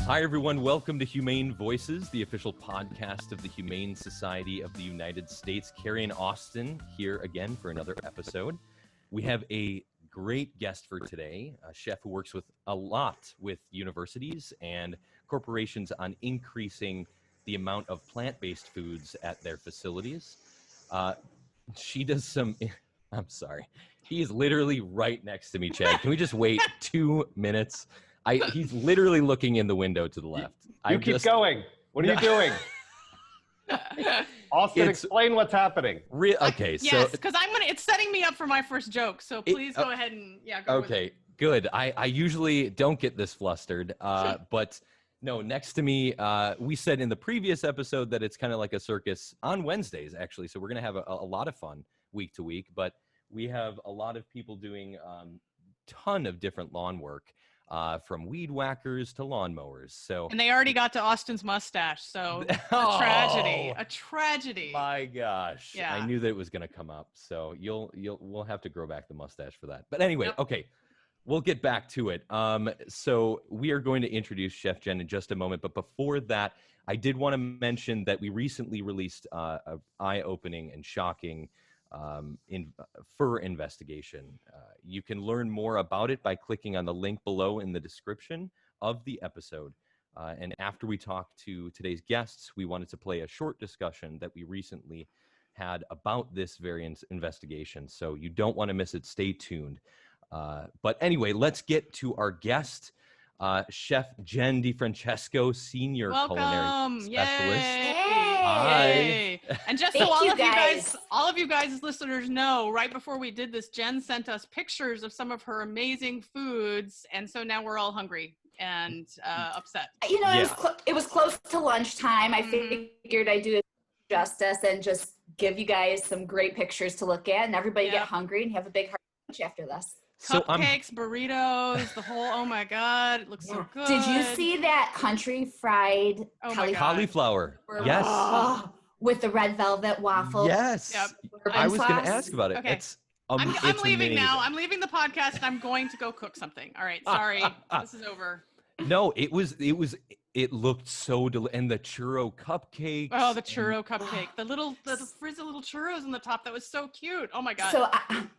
Hi, everyone. Welcome to Humane Voices, the official podcast of the Humane Society of the United States. Carrie and Austin here again for another episode. We have a great guest for today, a chef who works with a lot with universities and corporations on increasing the amount of plant-based foods at their facilities. She does some... I'm sorry. He is literally right next to me, Chad. Can we just wait 2 minutes? He's literally looking in the window to the left. You keep going. What are you doing? Austin, explain what's happening. Okay, yes, because it's setting me up for my first joke. So please go ahead and go. Okay, good. I usually don't get this flustered, but no. Next to me, we said in the previous episode that it's kind of like a circus on Wednesdays, actually. So we're gonna have a lot of fun week to week. But we have a lot of people doing ton of different lawn work. From weed whackers to lawnmowers. And they already got to Austin's mustache. So a tragedy. My gosh. Yeah. I knew that it was going to come up. So we'll have to grow back the mustache for that. But anyway, Okay, we'll get back to it. So we are going to introduce Chef Jen in just a moment. But before that, I did want to mention that we recently released a eye-opening and shocking fur investigation. You can learn more about it by clicking on the link below in the description of the episode. And after we talk to today's guests, we wanted to play a short discussion that we recently had about this very investigation. So you don't want to miss it. Stay tuned. But anyway, let's get to our guest, Chef Jen DiFranceso, Senior Culinary Specialist. Yay. Hi. And just so all of you guys listeners know, right before we did this, Jen sent us pictures of some of her amazing foods, and so now we're all hungry and upset. You know, it was close to lunchtime. I figured I'd do it justice and just give you guys some great pictures to look at, and everybody get hungry and have a big lunch after this. Cupcakes, burritos, the whole, oh my God, it looks so good. Did you see that country fried cauliflower? Yes. With the red velvet waffle. Yes. Yep. I was going to ask about it. Okay. I'm leaving now. I'm leaving the podcast and I'm going to go cook something. All right. Sorry. This is over. No, it looked so delicious. And the churro cupcakes. Oh, the churro cupcake. The frizzy little churros on the top. That was so cute. Oh my God. So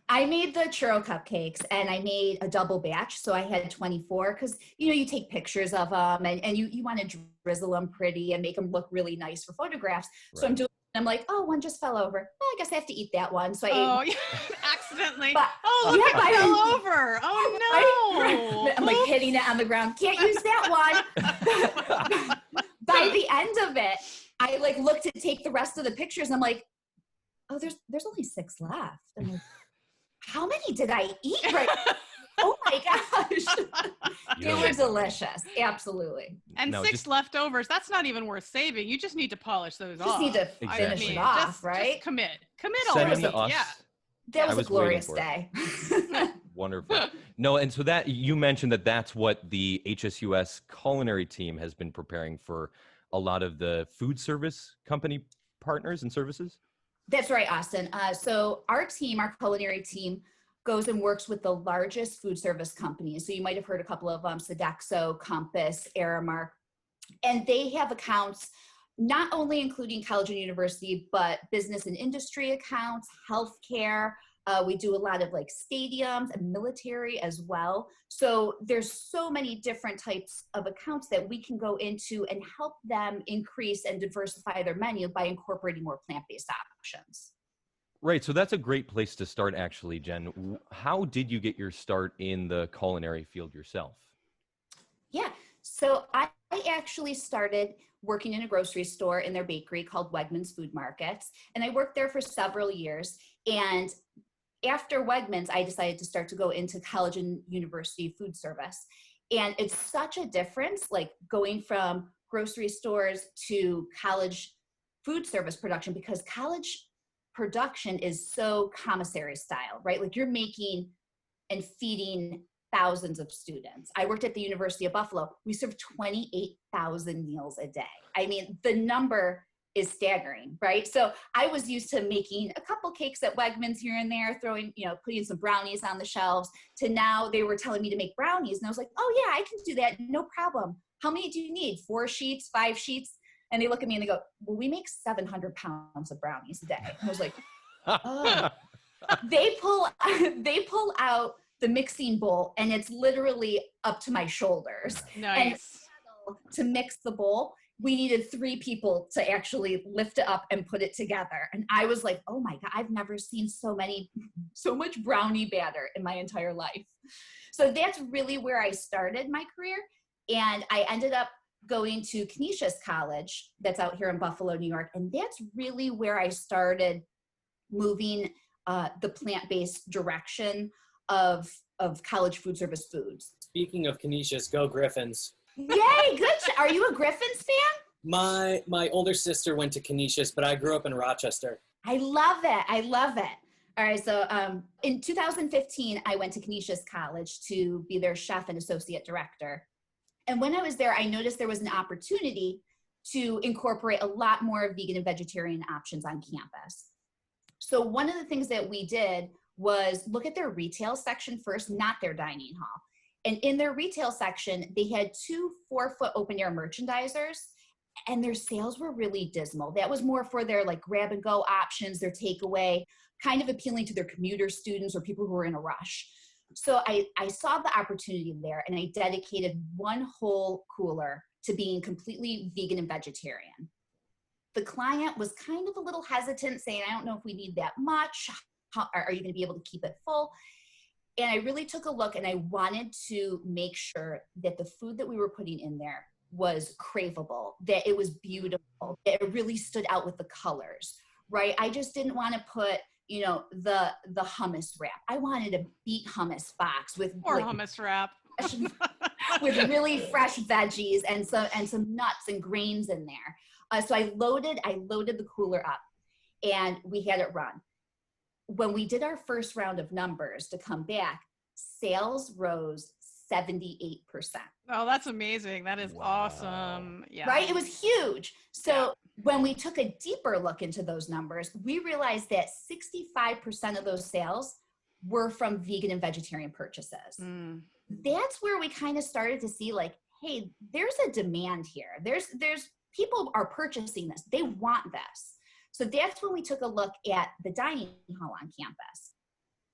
I made the churro cupcakes and I made a double batch. So I had 24 because, you take pictures of them and you want to drizzle them pretty and make them look really nice for photographs. Right. So I'm like, oh, one just fell over. Well, I guess I have to eat that one. So I ate accidentally. Look, it fell over. Oh no. I'm like hitting it on the ground. Can't use that one. By the end of it, I looked to take the rest of the pictures and I'm like, oh, there's only 6 left. I'm like, how many did I eat right now? Oh my gosh. They were delicious. Absolutely. And 6 leftovers, that's not even worth saving. You just need to polish those off. Just need to finish it off, right? Just commit already. Yeah. That was a glorious day. Wonderful. No, and so that you mentioned that's what the HSUS culinary team has been preparing for a lot of the food service company partners and services. That's right, Austin. So our culinary team, goes and works with the largest food service companies. So you might have heard a couple of them, Sodexo, Compass, Aramark, and they have accounts not only including college and university, but business and industry accounts, healthcare. We do a lot of stadiums and military as well. So there's so many different types of accounts that we can go into and help them increase and diversify their menu by incorporating more plant-based options. Right. So that's a great place to start, actually, Jen. How did you get your start in the culinary field yourself? Yeah. So I actually started working in a grocery store in their bakery called Wegmans Food Markets. And I worked there for several years. And after Wegmans, I decided to start to go into college and university food service. And it's such a difference, going from grocery stores to college food service production, because college production is so commissary style, right? You're making and feeding thousands of students. I worked at the University of Buffalo. We served 28,000 meals a day. I mean, the number is staggering, right? So I was used to making a couple cakes at Wegmans here and there, throwing, putting some brownies on the shelves, to now they were telling me to make brownies. And I was like, oh yeah, I can do that. No problem. How many do you need? 4 sheets, 5 sheets? And they look at me and they go, well, we make 700 pounds of brownies a day. And I was like, oh. They pull out the mixing bowl and it's literally up to my shoulders. Nice. And to mix the bowl, we needed 3 people to actually lift it up and put it together. And I was like, oh my God, I've never seen so much brownie batter in my entire life. So that's really where I started my career. And I ended up going to Canisius College, that's out here in Buffalo, New York. And that's really where I started moving the plant-based direction of college food service foods. Speaking of Canisius, go Griffins. Yay, good. Are you a Griffins fan? My older sister went to Canisius, but I grew up in Rochester. I love it. All right, so in 2015, I went to Canisius College to be their chef and associate director. And when I was there, I noticed there was an opportunity to incorporate a lot more vegan and vegetarian options on campus. So one of the things that we did was look at their retail section first, not their dining hall. And in their retail section, they had 2 4-foot open air merchandisers, and their sales were really dismal. That was more for their like grab and go options, their takeaway, kind of appealing to their commuter students or people who were in a rush. So I saw the opportunity there, and I dedicated 1 whole cooler to being completely vegan and vegetarian. The client was kind of a little hesitant, saying, I don't know if we need that much. Are you going to be able to keep it full? And I really took a look, and I wanted to make sure that the food that we were putting in there was craveable, that it was beautiful, that it really stood out with the colors, right? I just didn't want to put, the hummus wrap. I wanted a beet hummus box with hummus wrap. with really fresh veggies and some nuts and grains in there. So I loaded the cooler up, and we had it run. When we did our first round of numbers to come back, sales rose 78%. Oh, that's amazing. That is awesome. Yeah. Right? It was huge. So when we took a deeper look into those numbers, we realized that 65% of those sales were from vegan and vegetarian purchases. That's where we kind of started to see like, hey, there's a demand here. There's people are purchasing this. They want this. So that's when we took a look at the dining hall on campus.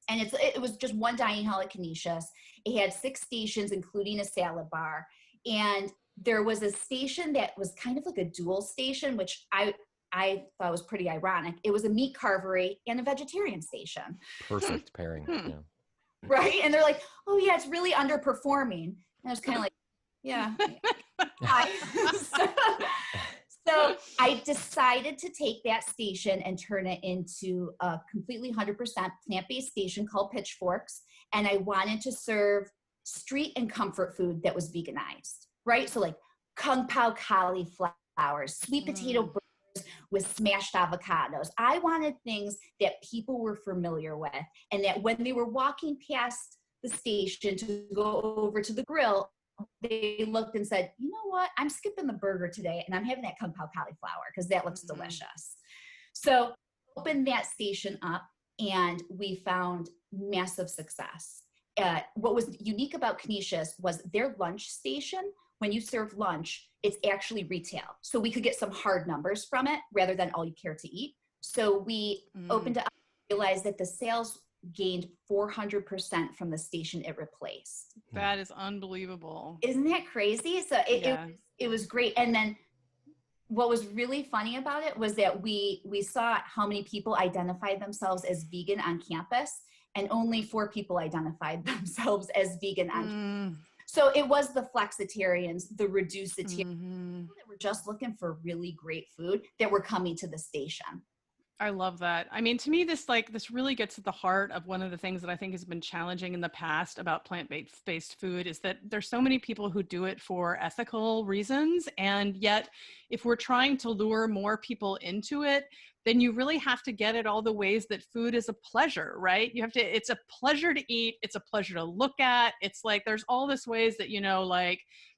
And it was just one dining hall at Canisius. It had 6 stations, including a salad bar. And there was a station that was kind of like a dual station, which I thought was pretty ironic. It was a meat carvery and a vegetarian station. Perfect pairing. Yeah. Right? And they're like, oh yeah, it's really underperforming. And I was kind of like, yeah. So I decided to take that station and turn it into a completely 100% plant-based station called Pitchforks. And I wanted to serve street and comfort food that was veganized, right? So like kung pao cauliflower, sweet potato burgers with smashed avocados. I wanted things that people were familiar with, and that when they were walking past the station to go over to the grill, they looked and said, you know what, I'm skipping the burger today and I'm having that kung pao cauliflower because that looks delicious. So opened that station up, and we found massive success. What was unique about Canisius was their lunch station. When you serve lunch, it's actually retail. So we could get some hard numbers from it rather than all you care to eat. So we opened it up and realized that the sales gained 400% from the station it replaced. That is unbelievable. Isn't that crazy? So it was great. And then what was really funny about it was that we saw how many people identified themselves as vegan on campus, and only 4 people identified themselves as vegan on campus. So it was the flexitarians, the reducitarians, that were just looking for really great food that were coming to the station. I love that. I mean, to me, this really gets at the heart of one of the things that I think has been challenging in the past about plant-based food, is that there's so many people who do it for ethical reasons. And yet, if we're trying to lure more people into it, then you really have to get at all the ways that food is a pleasure, right? It's a pleasure to eat. It's a pleasure to look at. It's like, there's all this ways that,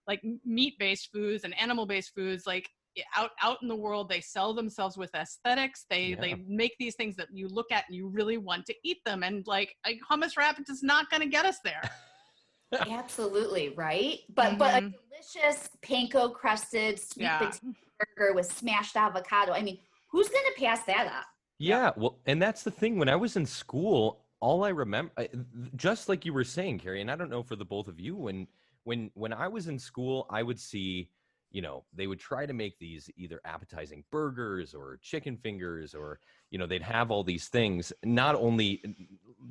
like meat-based foods and animal-based foods, like, out in the world, they sell themselves with aesthetics. They make these things that you look at and you really want to eat them. And like hummus wrap is not going to get us there. Absolutely, right? But a delicious panko crusted sweet potato burger with smashed avocado. I mean, who's going to pass that up? Yeah, well, and that's the thing. When I was in school, all I remember, just like you were saying, Carrie, and I don't know for the both of you, when I was in school, I would see, you know, they would try to make these either appetizing burgers or chicken fingers, or, you know, they'd have all these things. Not only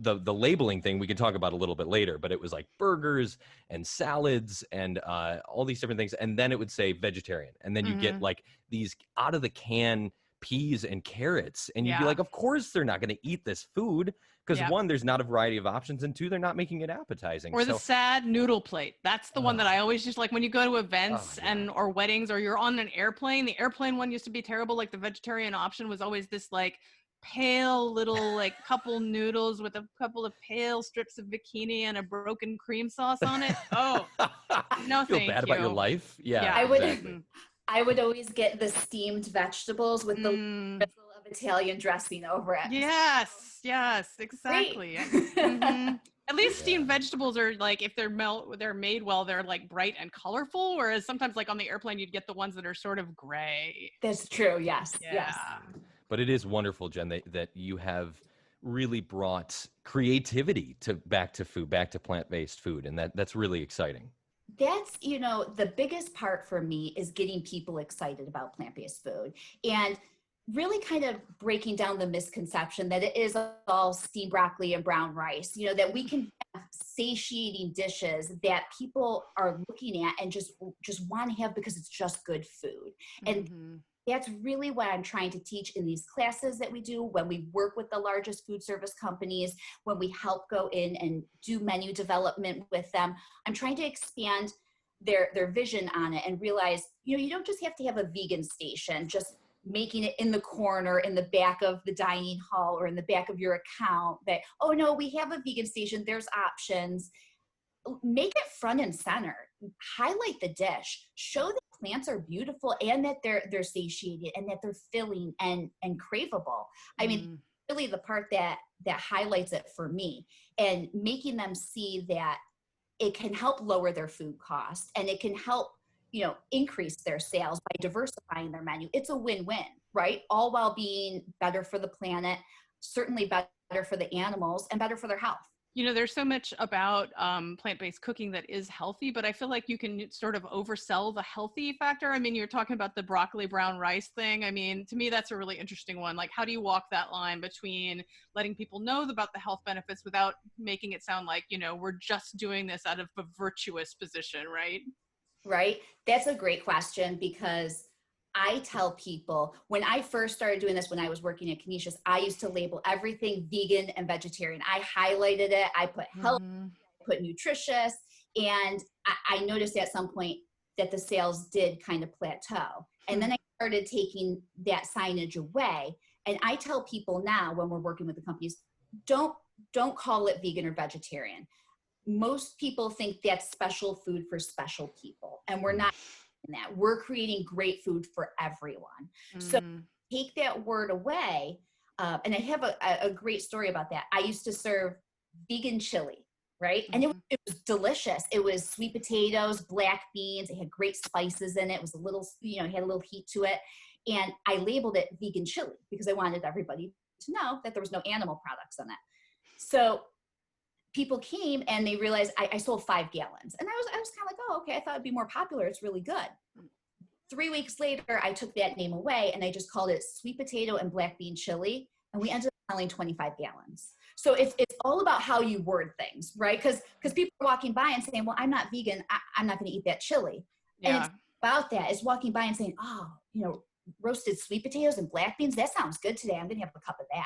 the labeling thing we could talk about a little bit later, but it was like burgers and salads and all these different things. And then it would say vegetarian. And then you get like these out of the can peas and carrots, and you'd be like, of course they're not going to eat this food, because one, there's not a variety of options, and two, they're not making it appetizing. Or the sad noodle plate. That's the one that I always just like when you go to events or weddings, or you're on an airplane. The airplane one used to be terrible. Like the vegetarian option was always this like pale little like couple noodles with a couple of pale strips of bikini and a broken cream sauce on it. Oh, no, feel bad about your life. I would always get the steamed vegetables with the drizzle of Italian dressing over it. Yes, exactly. At least steamed vegetables are like, if they're made well, they're like bright and colorful. Whereas sometimes like on the airplane, you'd get the ones that are sort of gray. That's true. Yes. Yes. But it is wonderful, Jen, that you have really brought creativity back to food, back to plant-based food. And that's really exciting. That's, you know, the biggest part for me is getting people excited about plant-based food and really kind of breaking down the misconception that it is all steamed broccoli and brown rice, you know, that we can have satiating dishes that people are looking at and just want to have because it's just good food. And that's really what I'm trying to teach in these classes that we do when we work with the largest food service companies, when we help go in and do menu development with them. I'm trying to expand their vision on it and realize, you know, you don't just have to have a vegan station, just making it in the corner, in the back of the dining hall or in the back of your account that, oh no, we have a vegan station, there's options. Make it front and center, highlight the dish, show that plants are beautiful and that they're satiated and that they're filling and craveable. I mean, really the part that highlights it for me, and making them see that it can help lower their food costs and it can help, you know, increase their sales by diversifying their menu. It's a win-win, right? All while being better for the planet, certainly better for the animals and better for their health. You know, there's so much about plant-based cooking that is healthy, but I feel like you can sort of oversell the healthy factor. I mean, you're talking about the broccoli brown rice thing. I mean, to me, that's a really interesting one. Like, how do you walk that line between letting people know about the health benefits without making it sound like, you know, we're just doing this out of a virtuous position, right? Right. That's a great question, because I tell people, when I first started doing this, when I was working at Canisius, I used to label everything vegan and vegetarian. I highlighted it. I put healthy, I put nutritious. And I noticed at some point that the sales did kind of plateau. And then I started taking that signage away. And I tell people now, when we're working with the companies, don't call it vegan or vegetarian. Most people think that's special food for special people. And we're not that. We're creating great food for everyone. So take that word away. And I have a great story about that. I used to serve vegan chili, right? And it was delicious. It was sweet potatoes, black beans. It had great spices in it. It was a little, you know, it had a little heat to it. And I labeled it vegan chili because I wanted everybody to know that there was no animal products in it. So people came and they realized I sold 5 gallons. And I was kind of like, oh, okay, I thought it'd be more popular. It's really good. 3 weeks later, I took that name away and I just called it sweet potato and black bean chili. And we ended up selling 25 gallons. So it's all about how you word things, right? Because people are walking by and saying, well, I'm not vegan. I'm not going to eat that chili. And it's about that. It's walking by and saying, oh, you know, roasted sweet potatoes and black beans. That sounds good today. I'm going to have a cup of that.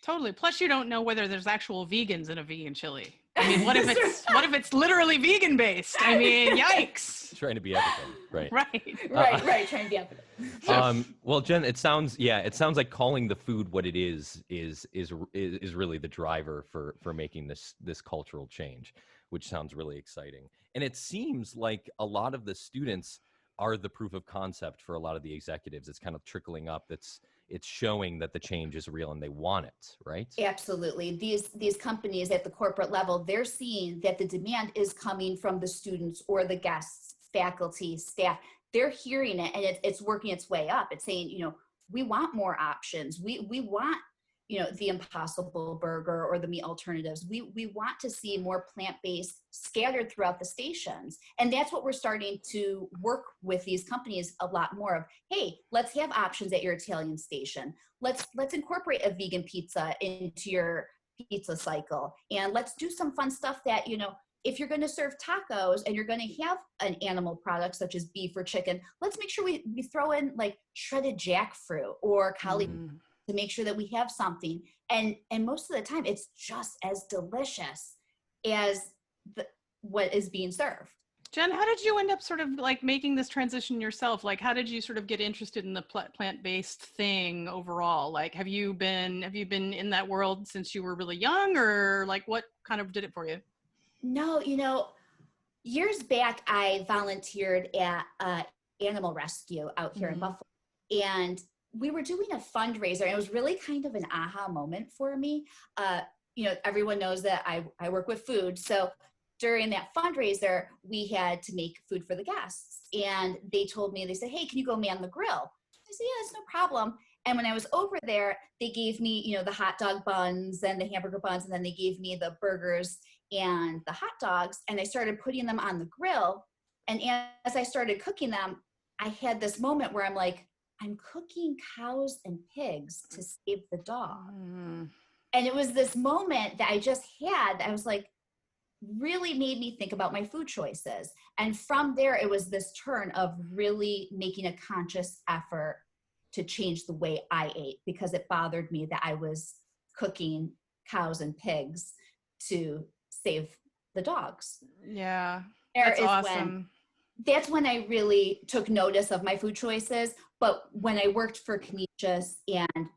Totally. Plus, you don't know whether there's actual vegans in a vegan chili. I mean, what if it's literally vegan based? I mean, yikes. Trying to be ethical, right? Right. Trying to be ethical. Well, Jen, it sounds like calling the food what it is really the driver for making this cultural change, which sounds really exciting. And it seems like a lot of the students are the proof of concept for a lot of the executives. It's kind of trickling up. It's showing that the change is real and they want it, right? Absolutely. These companies at the corporate level, they're seeing that the demand is coming from the students or the guests, faculty, staff. They're hearing it, and it's working its way up. It's saying, we want more options. We want, the Impossible Burger or the meat alternatives. We want to see more plant-based scattered throughout the stations. And that's what we're starting to work with these companies a lot more of. Hey, let's have options at your Italian station. Let's incorporate a vegan pizza into your pizza cycle. And let's do some fun stuff that, if you're going to serve tacos and you're going to have an animal product such as beef or chicken, let's make sure we throw in like shredded jackfruit or cauliflower to make sure that we have something. And most of the time it's just as delicious as what is being served. Jen, how did you end up sort of like making this transition yourself? Like, how did you sort of get interested in the plant-based thing overall? Like, have you been in that world since you were really young, or like what kind of did it for you? No, years back, I volunteered at animal rescue out here in Buffalo, and we were doing a fundraiser, and it was really kind of an aha moment for me. Everyone knows that I work with food. So during that fundraiser, we had to make food for the guests, and they said, hey, can you go man the grill? I said, yeah, it's no problem. And when I was over there, they gave me, the hot dog buns and the hamburger buns, and then they gave me the burgers and the hot dogs, and I started putting them on the grill. And as I started cooking them, I had this moment where I'm like, I'm cooking cows and pigs to save the dog. And it was this moment that I just had, I was like, really made me think about my food choices. And from there, it was this turn of really making a conscious effort to change the way I ate, because it bothered me that I was cooking cows and pigs to save the dogs. Yeah, that's awesome. That's when I really took notice of my food choices. But when I worked for Canisius and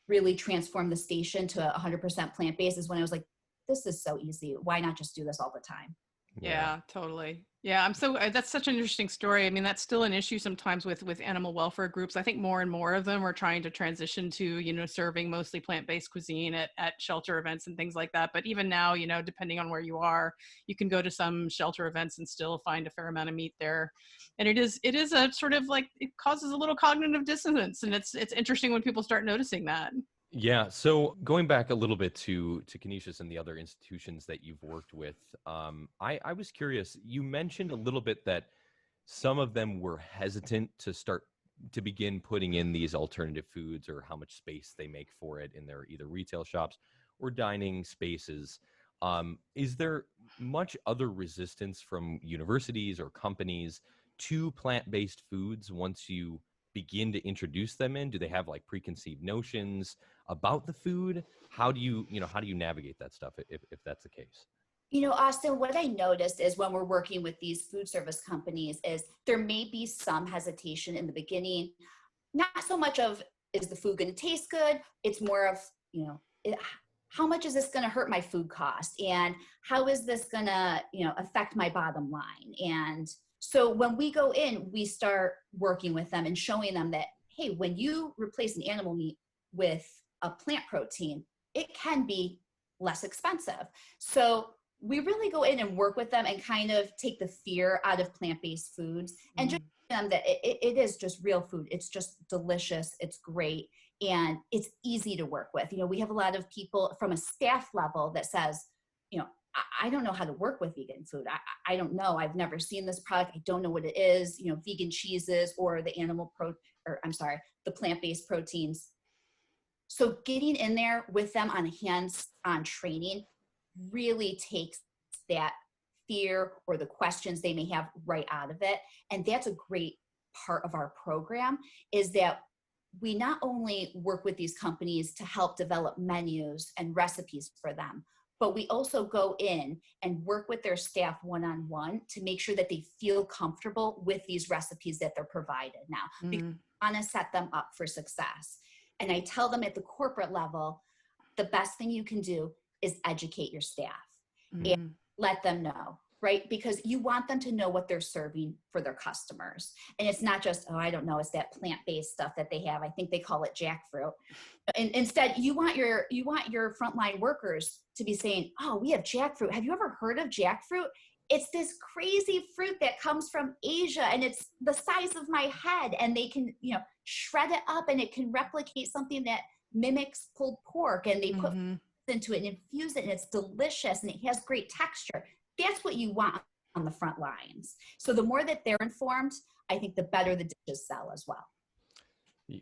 really transformed the station to 100% plant-based is when I was like, this is so easy. Why not just do this all the time? Yeah, totally. Yeah, that's such an interesting story. I mean, that's still an issue sometimes with animal welfare groups. I think more and more of them are trying to transition to, serving mostly plant-based cuisine at shelter events and things like that. But even now, depending on where you are, you can go to some shelter events and still find a fair amount of meat there. And it is a sort of like, it causes a little cognitive dissonance. And it's interesting when people start noticing that. Yeah. So going back a little bit to Canisius and the other institutions that you've worked with, I was curious, you mentioned a little bit that some of them were hesitant to begin putting in these alternative foods or how much space they make for it in their either retail shops or dining spaces. Is there much other resistance from universities or companies to plant-based foods once you begin to introduce them in? Do they have like preconceived notions about the food? How do you navigate that stuff if that's the case? Austin, what I noticed is when we're working with these food service companies is there may be some hesitation in the beginning, not so much of, is the food going to taste good? It's more of, how much is this going to hurt my food cost? And how is this going to, affect my bottom line? And so when we go in, we start working with them and showing them that, hey, when you replace an animal meat with a plant protein, it can be less expensive. So we really go in and work with them and kind of take the fear out of plant-based foods and just show them that it is just real food. It's just delicious. It's great. And it's easy to work with. We have a lot of people from a staff level that says, I don't know how to work with vegan food. I don't know. I've never seen this product. I don't know what it is, vegan cheeses or the the plant-based proteins. So getting in there with them on hands-on training really takes that fear or the questions they may have right out of it. And that's a great part of our program, is that we not only work with these companies to help develop menus and recipes for them, but we also go in and work with their staff one-on-one to make sure that they feel comfortable with these recipes that they're provided now. Because we want to set them up for success. And I tell them at the corporate level, the best thing you can do is educate your staff and let them know right? Because you want them to know what they're serving for their customers. And it's not just, oh, I don't know, it's that plant-based stuff that they have. I think they call it jackfruit. And instead, you want your frontline workers to be saying, oh, we have jackfruit. Have you ever heard of jackfruit? It's this crazy fruit that comes from Asia, and it's the size of my head, and they can, shred it up, and it can replicate something that mimics pulled pork, and they put into it and infuse it, and it's delicious, and it has great texture. That's what you want on the front lines. So the more that they're informed, I think the better the dishes sell as well.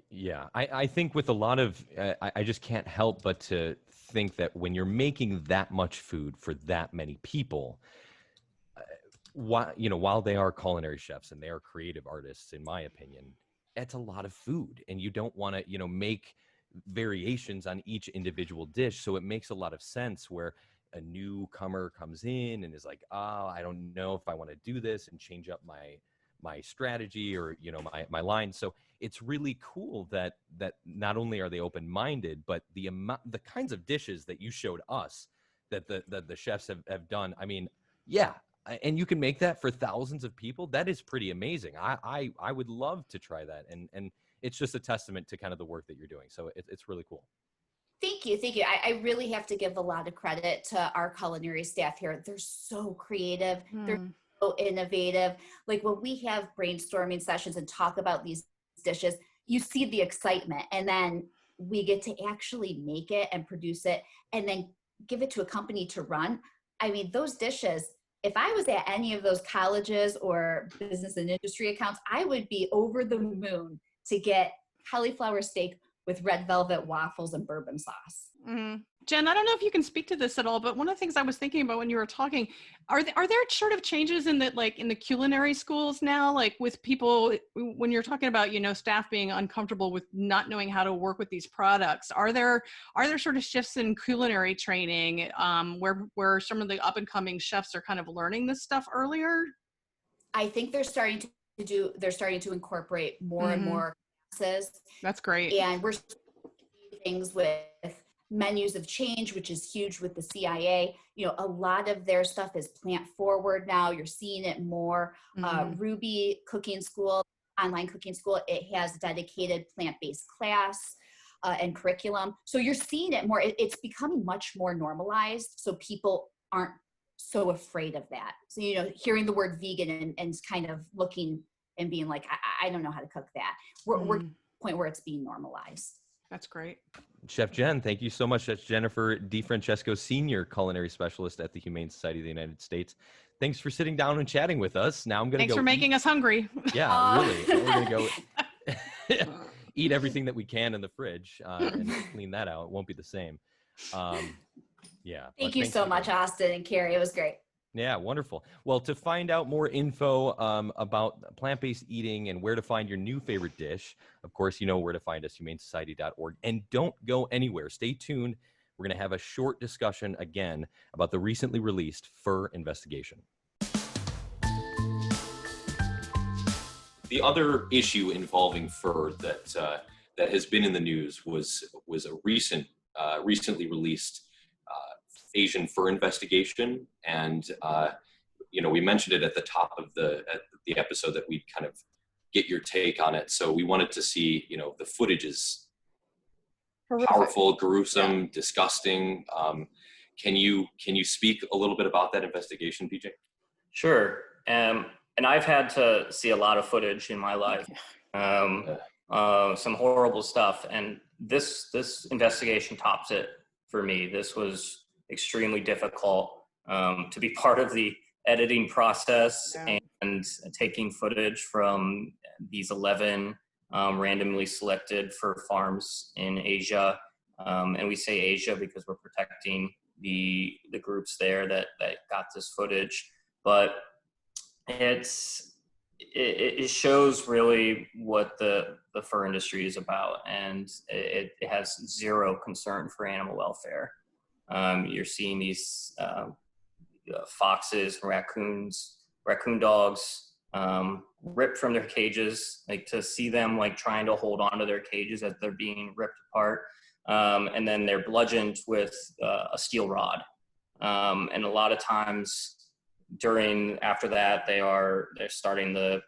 Yeah, I think with a lot of, I just can't help but to think that when you're making that much food for that many people, while they are culinary chefs and they are creative artists, in my opinion, it's a lot of food, and you don't want to, make variations on each individual dish. So it makes a lot of sense where a newcomer comes in and is like, oh, I don't know if I want to do this and change up my strategy or, my line. So it's really cool that not only are they open-minded, but the kinds of dishes that you showed us that the chefs have done. I mean, yeah. And you can make that for thousands of people. That is pretty amazing. I would love to try that. And it's just a testament to kind of the work that you're doing. So it's really cool. Thank you. I really have to give a lot of credit to our culinary staff here. They're so creative. They're so innovative. Like when we have brainstorming sessions and talk about these dishes, you see the excitement, and then we get to actually make it and produce it and then give it to a company to run. I mean, those dishes, if I was at any of those colleges or business and industry accounts, I would be over the moon to get cauliflower steak with red velvet waffles and bourbon sauce. Jen, I don't know if you can speak to this at all, but one of the things I was thinking about when you were talking, are there sort of changes in the culinary schools now, like with people, when you're talking about, staff being uncomfortable with not knowing how to work with these products, are there sort of shifts in culinary training where some of the up and coming chefs are kind of learning this stuff earlier? I think they're starting to incorporate more and more classes. That's great. And we're seeing things with menus of change, which is huge with the CIA. A lot of their stuff is plant forward now. You're seeing it more. Ruby Cooking School, online cooking school, it has dedicated plant-based class and curriculum. So you're seeing it more. It's becoming much more normalized. So people aren't so afraid of that. So, hearing the word vegan and kind of looking and being like, I don't know how to cook that. We're at the point where it's being normalized. That's great. Chef Jen, thank you so much. That's Jennifer DiFranceso, Senior Culinary Specialist at the Humane Society of the United States. Thanks for sitting down and chatting with us. Now I'm going to go. Thanks for making us hungry. Yeah, really. We're going to go eat everything that we can in the fridge and clean that out. It won't be the same. Yeah. Thank you so much, Austin and Carrie. It was great. Yeah, wonderful. Well, to find out more info about plant-based eating and where to find your new favorite dish, of course, you know where to find us, humanesociety.org. And don't go anywhere. Stay tuned. We're going to have a short discussion again about the recently released fur investigation. The other issue involving fur that has been in the news was a recently released Asian fur investigation, and we mentioned it at the top of the episode that we'd kind of get your take on it. So we wanted to see, the footage is powerful, gruesome, disgusting. Can you speak a little bit about that investigation, PJ? Sure. And I've had to see a lot of footage in my life, some horrible stuff, and this investigation tops it for me. This was extremely difficult to be part of the editing process and taking footage from these 11 randomly selected fur farms in Asia. And we say Asia because we're protecting the groups there that got this footage. But it shows really what the fur industry is about, and it has zero concern for animal welfare. You're seeing these foxes, raccoon dogs ripped from their cages, like to see them like trying to hold on to their cages as they're being ripped apart. And then they're bludgeoned with a steel rod. And a lot of times after that, they're starting the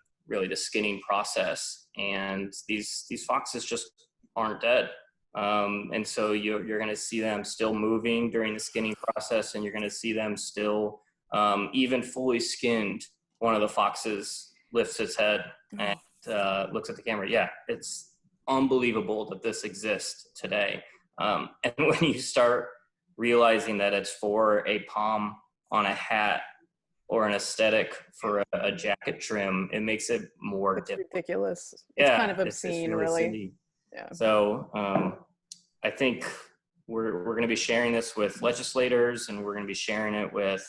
skinning process, and these foxes just aren't dead. And so you're going to see them still moving during the skinning process, and you're going to see them still, even fully skinned. One of the foxes lifts its head and looks at the camera. Yeah, it's unbelievable that this exists today. And when you start realizing that it's for a palm on a hat or an aesthetic for a jacket trim, it makes it more difficult. Ridiculous. It's kind of obscene, it's really. silly. Yeah. So I think we're going to be sharing this with legislators, and we're going to be sharing it with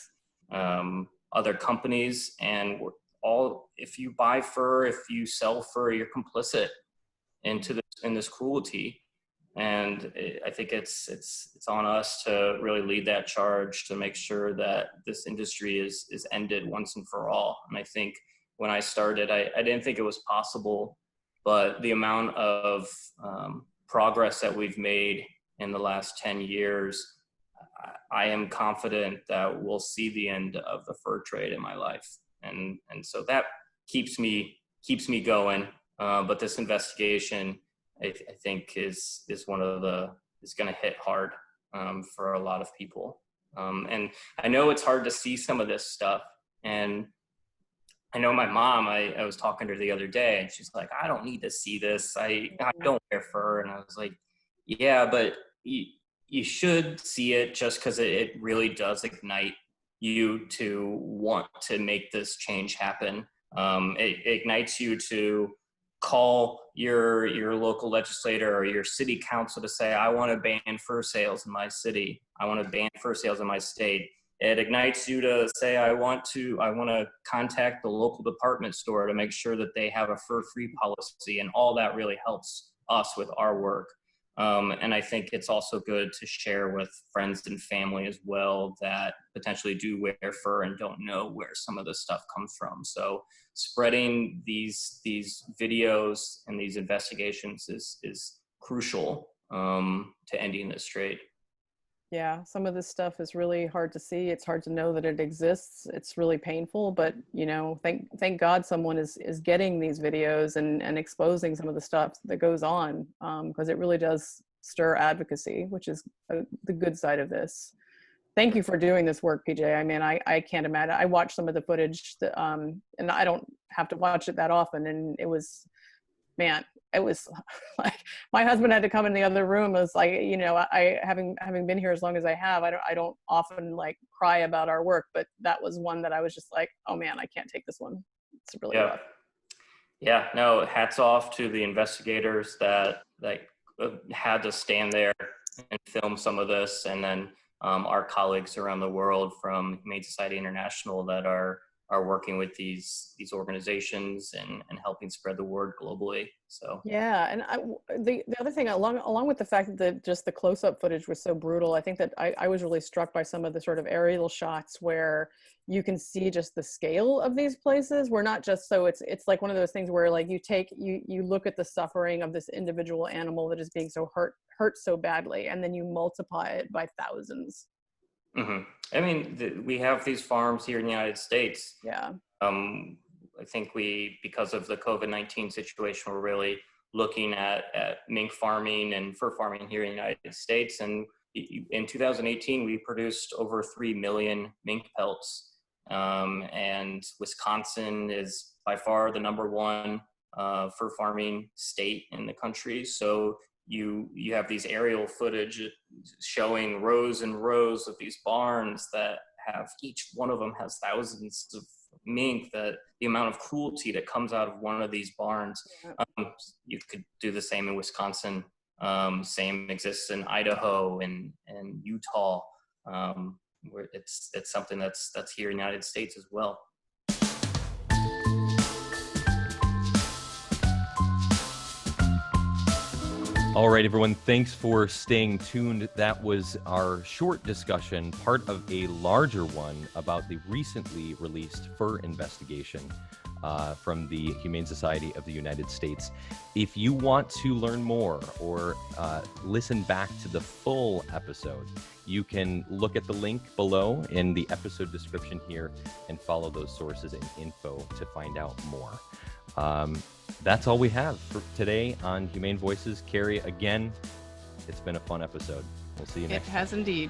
other companies. And if you buy fur, if you sell fur, you're complicit in this cruelty. And I think it's on us to really lead that charge to make sure that this industry is ended once and for all. And I think when I started, I didn't think it was possible, but the amount of progress that we've made in the last 10 years, I am confident that we'll see the end of the fur trade in my life. And so that keeps me going. But this investigation, I think is going to hit hard for a lot of people. And I know it's hard to see some of this stuff. And I know my mom, I was talking to her the other day, and she's like, I don't need to see this. I don't wear fur. And I was like, yeah, but you should see it, just because it really does ignite you to want to make this change happen. It ignites you to call your local legislator or your city council to say, I want to ban fur sales in my city. I want to ban fur sales in my state. It ignites you to say, I want to contact the local department store to make sure that they have a fur-free policy, and all that really helps us with our work. And I think it's also good to share with friends and family as well that potentially do wear fur and don't know where some of this stuff comes from. So spreading these videos and these investigations is crucial to ending this trade. Yeah, some of this stuff is really hard to see. It's hard to know that it exists. It's really painful, but thank God someone is getting these videos and exposing some of the stuff that goes on, because it really does stir advocacy, which is the good side of this. Thank you for doing this work, PJ. I mean, I can't imagine. I watched some of the footage, and I don't have to watch it that often, and it was like my husband had to come in the other room. It was like, I having been here as long as I have, I don't often like cry about our work, but that was one that I was just like, oh man, I can't take this one. It's really rough. Yeah, no, hats off to the investigators that had to stand there and film some of this, and then our colleagues around the world from Humane Society International that are working with these organizations and helping spread the word globally. So yeah, and the other thing, along with the fact that just the close-up footage was so brutal, I think that I was really struck by some of the sort of aerial shots where you can see just the scale of these places. We're not just, so it's like one of those things where like you look at the suffering of this individual animal that is being so hurt so badly, and then you multiply it by thousands. Mm-hmm. I mean, we have these farms here in the United States. Yeah. I think because of the COVID-19 situation, we're really looking at mink farming and fur farming here in the United States. And in 2018, we produced over 3 million mink pelts. And Wisconsin is by far the #1 fur farming state in the country. So you have these aerial footage showing rows and rows of these barns that have, each one of them has thousands of mink, that the amount of cruelty that comes out of one of these barns. You could do the same in Wisconsin. Same exists in Idaho and Utah, where it's something that's here in the United States as well. All right, everyone, thanks for staying tuned. That was our short discussion, part of a larger one about the recently released fur investigation. from the Humane Society of the United States. If you want to learn more or listen back to the full episode, you can look at the link below in the episode description here and follow those sources and info to find out more. That's all we have for today on Humane Voices. Carrie, again, it's been a fun episode. We'll see you next time. It has indeed.